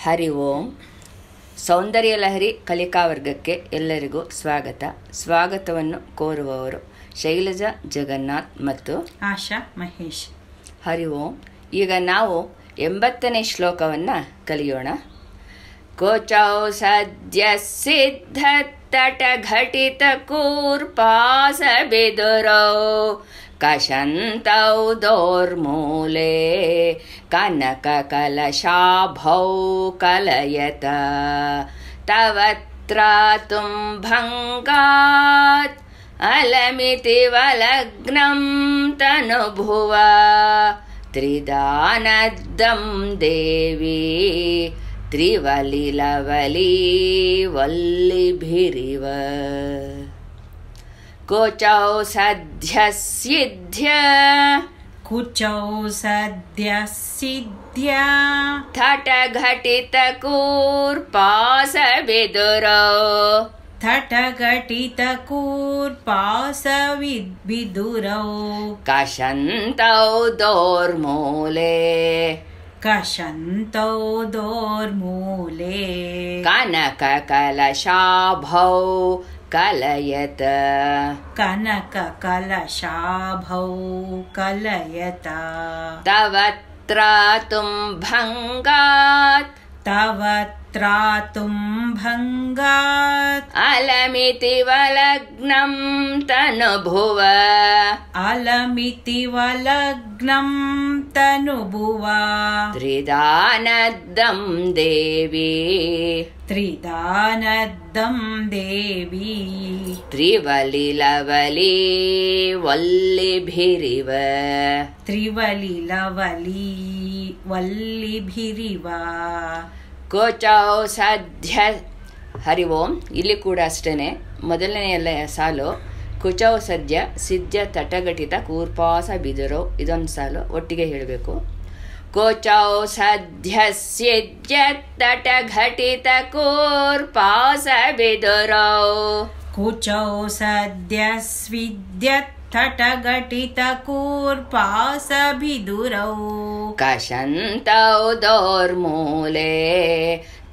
ಹರಿ ಓಂ. ಸೌಂದರ್ಯ ಲಹರಿ ಕಲಿಕಾ ವರ್ಗಕ್ಕೆ ಎಲ್ಲರಿಗೂ ಸ್ವಾಗತವನ್ನು ಕೋರುವವರು ಶೈಲಜಾ ಜಗನ್ನಾಥ್ ಮತ್ತು ಆಶಾ ಮಹೇಶ್. ಹರಿ ಓಂ. ಈಗ ನಾವು 80ನೇ ಶ್ಲೋಕವನ್ನು ಕಲಿಯೋಣ. ಕೋಚೌ ಸದ್ಯ ಸಿದ್ಧ ತಟ ಘಟಿತ ಕೂರ್ಪಾಸ ಬಿದುರೌ ಕಶಂತೌ ದೋರ್ಮೂಲೆ ಕನಕ ಕಲಶಾಭೌ ಕಲಯತ ತವತ್ರಾತುಂ ಭಂಗಾತ್ ಅಲಮಿತಿ ವಲಗ್ನಂ ತನುಭುವ ತ್ರಿದಾನದ್ದಂ ದೇವಿ ತ್ರಿವಲಿಲವಲಿ ವಲ್ಲಿಭಿರಿವ. ಕೋಚೌ ಸದ್ಯ ಸಿದ್ಧ್ಯ ಕುಚೌ ಸದ್ಯ ಸಿದ್ಧ್ಯ ಥಟ ಘಟಿತ ಕೂರ್ಪಾಸ ಬಿದುರೌ ಥಟ ಘಟಿತ ಕೂರ್ಪಾಸ ಬಿದುರೌ ಕಶಂತೌ ದೋರ್ಮೂಲೆ ಕಶಂತೌ ದೋರ್ಮೂಲೆ ಕನಕ ಕಲಶಾಭೌ ಕಲಯತ ಕನಕ ಕಲಶಾಭೌ ಕಲಯತ ತವತ್ರಾತುಂ ಭಂಗಾತ್ ತವತ್ರಾತುಂ ಭಂಗಾತ್ ಅಲಮಿತಿ ವಲಗ್ನಂ ತನುಭುವ ಅಲಮಿತಿ ವಲಗ್ನಂ ತನುಭುವ ತ್ರಿದಾನದ್ದಂ ದೇವಿ ತ್ರಿದಾನದ್ದಂ ದೇವಿ ತ್ರಿವಲಿಲವಲಿ ವಲ್ಲಿಭಿರಿವ ತ್ರಿವಲಿಲವಲಿ ವಲ್ಲಿಭಿರಿವ. ಕೋಚೌ ಸದ್ಯ. ಹರಿ ಓಂ. ಇಲ್ಲಿ ಕೂಡ ಅಷ್ಟೇ ಮೊದಲನೆಯ ಸಾಲು ಕುಚೌ ಸದ್ಯ ಸಿದ್ಧ ತಟಘಟಿತ ಕೂರ್ಪಾಸ ಬಿದುರೌ, ಇದೊಂದು ಸಾಲು ಒಟ್ಟಿಗೆ ಹೇಳಬೇಕು. ಕೋಚೌ ಸದ್ಯ ಸಿದ್ಧ ತಟಘಟಿತ ಕೂರ್ಪಾಸ ಬಿದುರೌ ಕುಚೌ ಸದ್ಯ ಸ್ವಿದ್ಯ ತಟಘಟಿತ ಕೂರ್ಪಾಸ ಬಿದುರೌ ಕಶಂತೌ ದೋರ್ಮೂಲೆ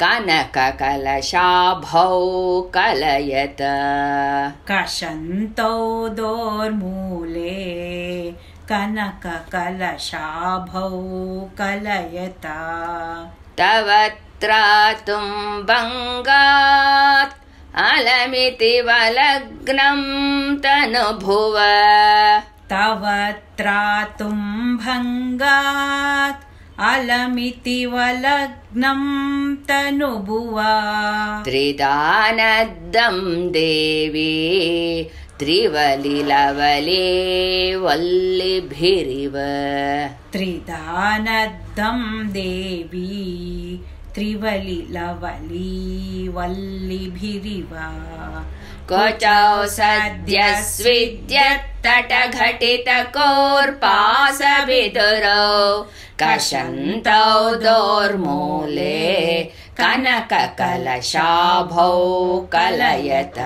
ಕನಕ ಕಲಶಾಭೌ ಕಲಯತ ಕಶಂತೌ ದೋರ್ಮೂಲೆ ಕನಕ ಕಲಶಾಭೌ ಕಲಯತ ತವತ್ರಾತುಂ ಭಂಗಾತ್ ಅಲಮಿತಿ ವಲಗ್ನಂ ತನುಭುವ ತವತ್ರಾತುಂ ಭಂಗಾತ್ ಅಲಮಿತಿ ವಲಗ್ನಂ ತನುಭುವ ತ್ರಿದಾನದ್ದಂ ದೇವಿ ತ್ರಿವಲಿಲವಲಿ ವಲ್ಲಿಭಿರಿವ ತ್ರಿದಾನದ್ದಂ ದೇವಿ ತ್ರಿವಲಿಲವಲಿ ವಲ್ಲಿಭಿರಿವ. ಕೋಚೌ ಸದ್ಯ ಸ್ವಿದ್ಯ ತಟಘಟಿತ ಕೂರ್ಪಾಸ ಬಿದುರೌ ಕಶಂತೌ ದೋರ್ಮೂಲೆ ಕನಕ ಕಲಶಾಭೌ ಕಲಯತ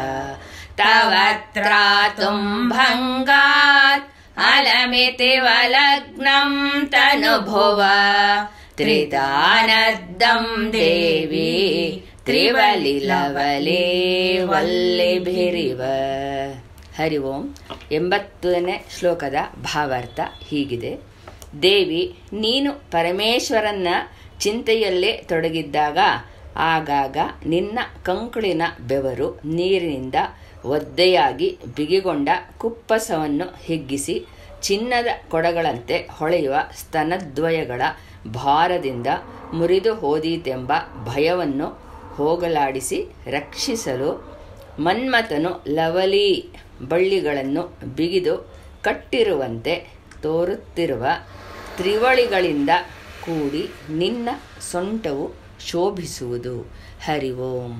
ತವತ್ರಾತುಂ ಭಂಗಾತ್ ಅಲಮಿತಿ ವಲಗ್ನಂ ತನುಭುವ ತ್ರಿದಾನದ್ದಂ ದೇವಿ ತ್ರಿವಲಿಲವಲಿ ವಲ್ಲಿಭಿರಿವ. ಹರಿ ಓಂ. 80ನೇ ಶ್ಲೋಕದ ಭಾವಾರ್ಥ ಹೀಗಿದೆ. ದೇವಿ, ನೀನು ಪರಮೇಶ್ವರನ ಚಿಂತೆಯಲ್ಲೇ ತೊಡಗಿದ್ದಾಗ ಆಗಾಗ ನಿನ್ನ ಕಂಕುಳಿನ ಬೆವರು ನೀರಿನಿಂದ ಒದ್ದೆಯಾಗಿ ಬಿಗಿಗೊಂಡ ಕುಪ್ಪಸವನ್ನು ಹಿಗ್ಗಿಸಿ ಚಿನ್ನದ ಕೊಡಗಳಂತೆ ಹೊಳೆಯುವ ಸ್ತನದ್ವಯಗಳ ಭಾರದಿಂದ ಮುರಿದು ಹೋದೀತೆಂಬ ಭಯವನ್ನು ಹೋಗಲಾಡಿಸಿ ರಕ್ಷಿಸಲು ಮನ್ಮಥನು ಲವಲಿ ಬಳ್ಳಿಗಳನ್ನು ಬಿಗಿದು ಕಟ್ಟಿರುವಂತೆ ತೋರುತ್ತಿರುವ ತ್ರಿವಳಿಗಳಿಂದ ಕೂಡಿ ನಿನ್ನ ಸೊಂಟವು ಶೋಭಿಸುವುದು. ಹರಿ ಓಂ.